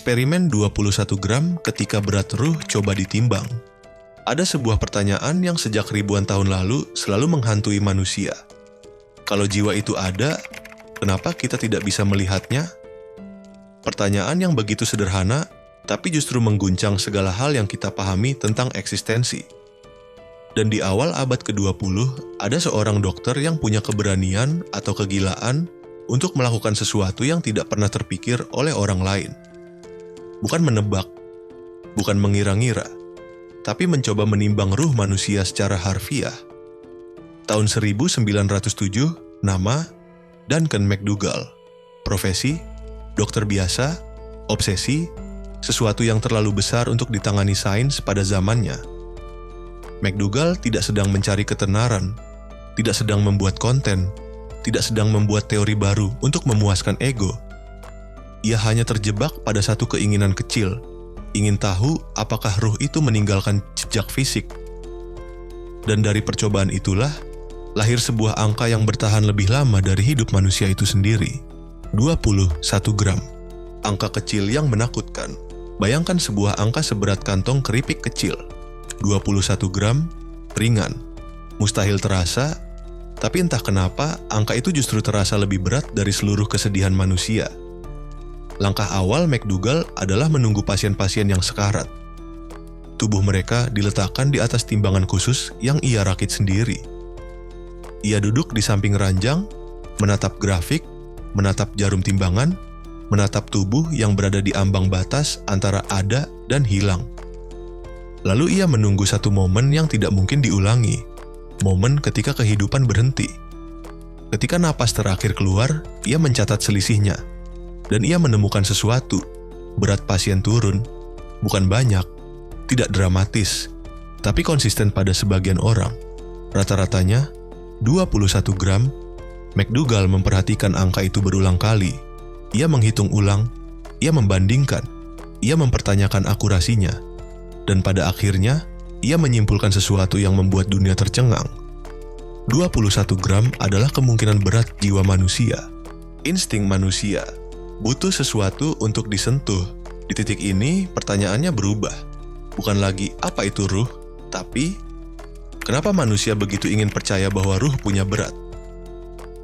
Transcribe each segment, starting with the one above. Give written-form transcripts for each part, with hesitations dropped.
Eksperimen 21 gram ketika berat ruh coba ditimbang. Ada sebuah pertanyaan yang sejak ribuan tahun lalu selalu menghantui manusia. Kalau jiwa itu ada, kenapa kita tidak bisa melihatnya? Pertanyaan yang begitu sederhana, tapi justru mengguncang segala hal yang kita pahami tentang eksistensi. Dan di awal abad ke-20, ada seorang dokter yang punya keberanian atau kegilaan untuk melakukan sesuatu yang tidak pernah terpikir oleh orang lain. Bukan menebak, bukan mengira-ngira, tapi mencoba menimbang ruh manusia secara harfiah. Tahun 1907, nama Duncan McDougall. Profesi, dokter biasa, obsesi, sesuatu yang terlalu besar untuk ditangani sains pada zamannya. McDougall tidak sedang mencari ketenaran, tidak sedang membuat konten, tidak sedang membuat teori baru untuk memuaskan ego. Ia hanya terjebak pada satu keinginan kecil, ingin tahu apakah ruh itu meninggalkan jejak fisik. Dan dari percobaan itulah, lahir sebuah angka yang bertahan lebih lama dari hidup manusia itu sendiri. 21 gram. Angka kecil yang menakutkan. Bayangkan sebuah angka seberat kantong keripik kecil. 21 gram, ringan. Mustahil terasa, tapi entah kenapa angka itu justru terasa lebih berat dari seluruh kesedihan manusia. Langkah awal McDougall adalah menunggu pasien-pasien yang sekarat. Tubuh mereka diletakkan di atas timbangan khusus yang ia rakit sendiri. Ia duduk di samping ranjang, menatap grafik, menatap jarum timbangan, menatap tubuh yang berada di ambang batas antara ada dan hilang. Lalu ia menunggu satu momen yang tidak mungkin diulangi, momen ketika kehidupan berhenti. Ketika napas terakhir keluar, ia mencatat selisihnya. Dan ia menemukan sesuatu. Berat pasien turun, bukan banyak, tidak dramatis, tapi konsisten pada sebagian orang. Rata-ratanya 21 gram. McDougall memperhatikan angka itu berulang kali. Ia menghitung ulang, ia membandingkan, ia mempertanyakan akurasinya. Dan pada akhirnya, ia menyimpulkan sesuatu yang membuat dunia tercengang. 21 gram adalah kemungkinan berat jiwa manusia. Insting manusia butuh sesuatu untuk disentuh. Di titik ini, pertanyaannya berubah. Bukan lagi apa itu ruh, tapi kenapa manusia begitu ingin percaya bahwa ruh punya berat?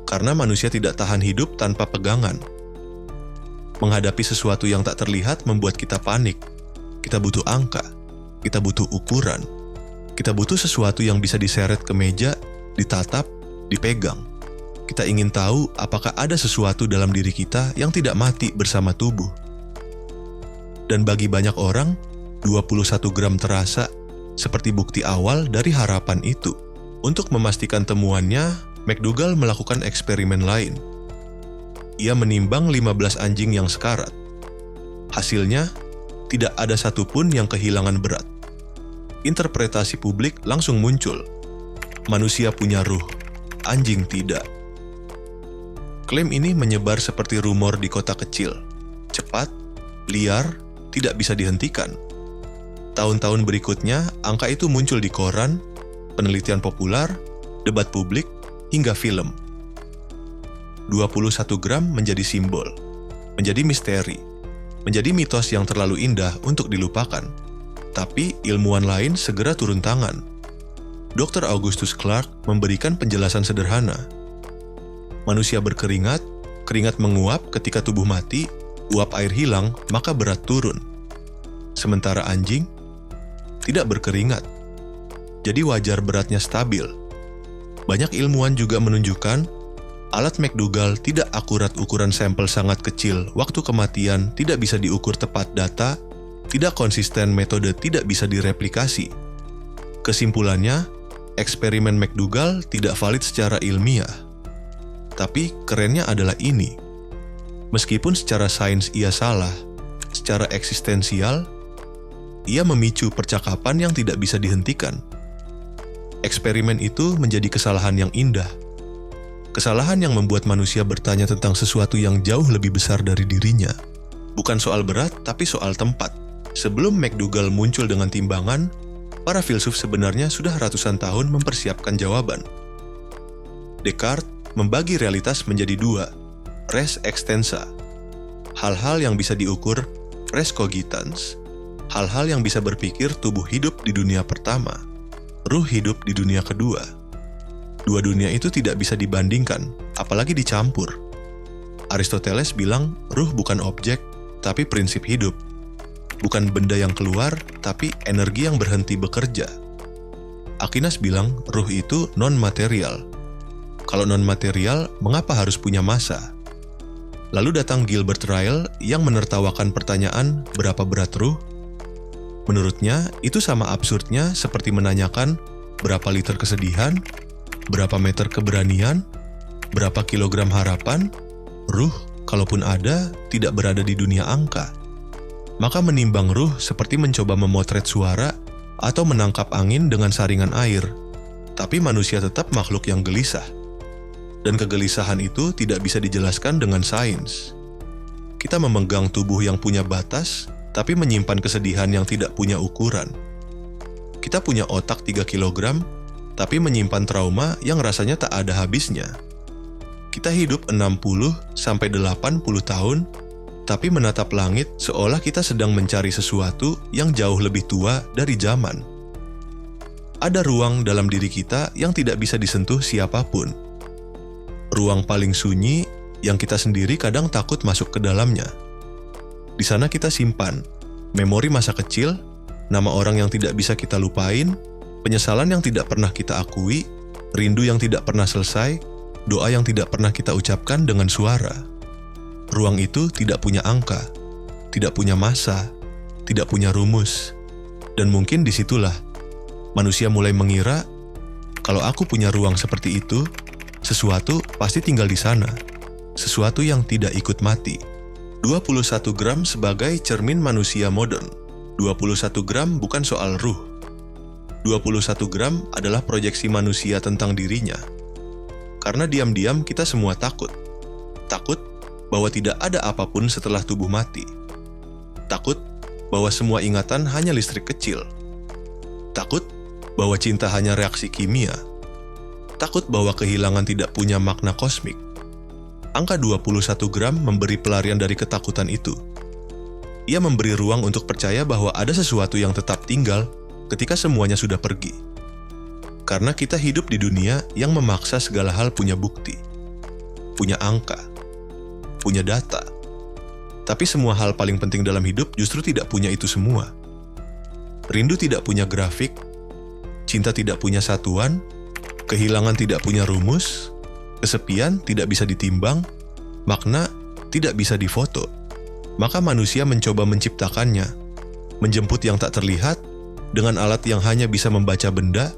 Karena manusia tidak tahan hidup tanpa pegangan. Menghadapi sesuatu yang tak terlihat membuat kita panik. Kita butuh angka, kita butuh ukuran, kita butuh sesuatu yang bisa diseret ke meja, ditatap, dipegang. Kita ingin tahu apakah ada sesuatu dalam diri kita yang tidak mati bersama tubuh. Dan bagi banyak orang, 21 gram terasa seperti bukti awal dari harapan itu. Untuk memastikan temuannya, McDougall melakukan eksperimen lain. Ia menimbang 15 anjing yang sekarat. Hasilnya, tidak ada satupun yang kehilangan berat. Interpretasi publik langsung muncul. Manusia punya ruh, anjing tidak. Klaim ini menyebar seperti rumor di kota kecil. Cepat, liar, tidak bisa dihentikan. Tahun-tahun berikutnya, angka itu muncul di koran, penelitian populer, debat publik, hingga film. 21 gram menjadi simbol, menjadi misteri, menjadi mitos yang terlalu indah untuk dilupakan. Tapi ilmuwan lain segera turun tangan. Dr. Augustus Clark memberikan penjelasan sederhana. Manusia berkeringat, keringat menguap ketika tubuh mati, uap air hilang, maka berat turun. Sementara anjing tidak berkeringat, jadi wajar beratnya stabil. Banyak ilmuwan juga menunjukkan alat McDougall tidak akurat, ukuran sampel sangat kecil, waktu kematian tidak bisa diukur tepat, data tidak konsisten, metode tidak bisa direplikasi. Kesimpulannya, eksperimen McDougall tidak valid secara ilmiah. Tapi kerennya adalah ini. Meskipun secara sains ia salah, secara eksistensial, ia memicu percakapan yang tidak bisa dihentikan. Eksperimen itu menjadi kesalahan yang indah. Kesalahan yang membuat manusia bertanya tentang sesuatu yang jauh lebih besar dari dirinya. Bukan soal berat, tapi soal tempat. Sebelum McDougall muncul dengan timbangan, para filsuf sebenarnya sudah ratusan tahun mempersiapkan jawaban. Descartes membagi realitas menjadi dua, res extensa. Hal-hal yang bisa diukur res cogitans, hal-hal yang bisa berpikir tubuh hidup di dunia pertama, ruh hidup di dunia kedua. Dua dunia itu tidak bisa dibandingkan, apalagi dicampur. Aristoteles bilang ruh bukan objek, tapi prinsip hidup. Bukan benda yang keluar, tapi energi yang berhenti bekerja. Aquinas bilang ruh itu non-material. Kalau non-material, mengapa harus punya massa? Lalu datang Gilbert Ryle yang menertawakan pertanyaan berapa berat ruh. Menurutnya, itu sama absurdnya seperti menanyakan berapa liter kesedihan, berapa meter keberanian, berapa kilogram harapan. Ruh, kalaupun ada, tidak berada di dunia angka. Maka menimbang ruh seperti mencoba memotret suara atau menangkap angin dengan saringan air. Tapi manusia tetap makhluk yang gelisah. Dan kegelisahan itu tidak bisa dijelaskan dengan sains. Kita memegang tubuh yang punya batas, tapi menyimpan kesedihan yang tidak punya ukuran. Kita punya otak 3 kilogram, tapi menyimpan trauma yang rasanya tak ada habisnya. Kita hidup 60-80 tahun, tapi menatap langit seolah kita sedang mencari sesuatu yang jauh lebih tua dari zaman. Ada ruang dalam diri kita yang tidak bisa disentuh siapapun. Ruang paling sunyi yang kita sendiri kadang takut masuk ke dalamnya. Di sana kita simpan memori masa kecil, nama orang yang tidak bisa kita lupain, penyesalan yang tidak pernah kita akui, rindu yang tidak pernah selesai, doa yang tidak pernah kita ucapkan dengan suara. Ruang itu tidak punya angka, tidak punya massa, tidak punya rumus. Dan mungkin disitulah manusia mulai mengira, kalau aku punya ruang seperti itu, sesuatu pasti tinggal di sana, sesuatu yang tidak ikut mati. 21 gram sebagai cermin manusia modern. 21 gram bukan soal ruh. 21 gram adalah proyeksi manusia tentang dirinya. Karena diam-diam kita semua takut. Takut bahwa tidak ada apapun setelah tubuh mati. Takut bahwa semua ingatan hanya listrik kecil. Takut bahwa cinta hanya reaksi kimia. Takut bahwa kehilangan tidak punya makna kosmik. Angka 21 gram memberi pelarian dari ketakutan itu. Ia memberi ruang untuk percaya bahwa ada sesuatu yang tetap tinggal ketika semuanya sudah pergi. Karena kita hidup di dunia yang memaksa segala hal punya bukti, punya angka, punya data. Tapi semua hal paling penting dalam hidup justru tidak punya itu semua. Rindu tidak punya grafik, cinta tidak punya satuan, kehilangan tidak punya rumus, kesepian tidak bisa ditimbang, makna tidak bisa difoto. Maka manusia mencoba menciptakannya, menjemput yang tak terlihat dengan alat yang hanya bisa membaca benda.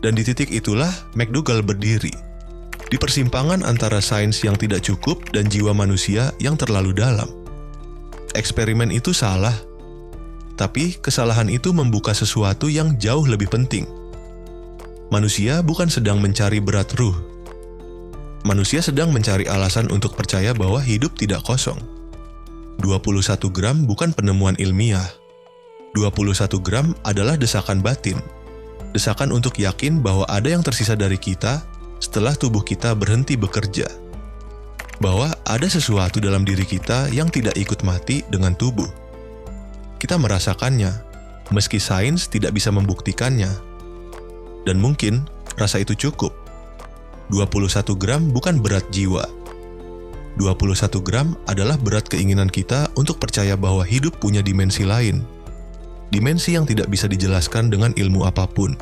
Dan di titik itulah McDougall berdiri, di persimpangan antara sains yang tidak cukup dan jiwa manusia yang terlalu dalam. Eksperimen itu salah, tapi kesalahan itu membuka sesuatu yang jauh lebih penting. Manusia bukan sedang mencari berat ruh. Manusia sedang mencari alasan untuk percaya bahwa hidup tidak kosong. 21 gram bukan penemuan ilmiah. 21 gram adalah desakan batin. Desakan untuk yakin bahwa ada yang tersisa dari kita setelah tubuh kita berhenti bekerja. Bahwa ada sesuatu dalam diri kita yang tidak ikut mati dengan tubuh. Kita merasakannya, meski sains tidak bisa membuktikannya. Dan mungkin rasa itu cukup. 21 gram bukan berat jiwa. 21 gram adalah berat keinginan kita untuk percaya bahwa hidup punya dimensi lain. Dimensi yang tidak bisa dijelaskan dengan ilmu apapun.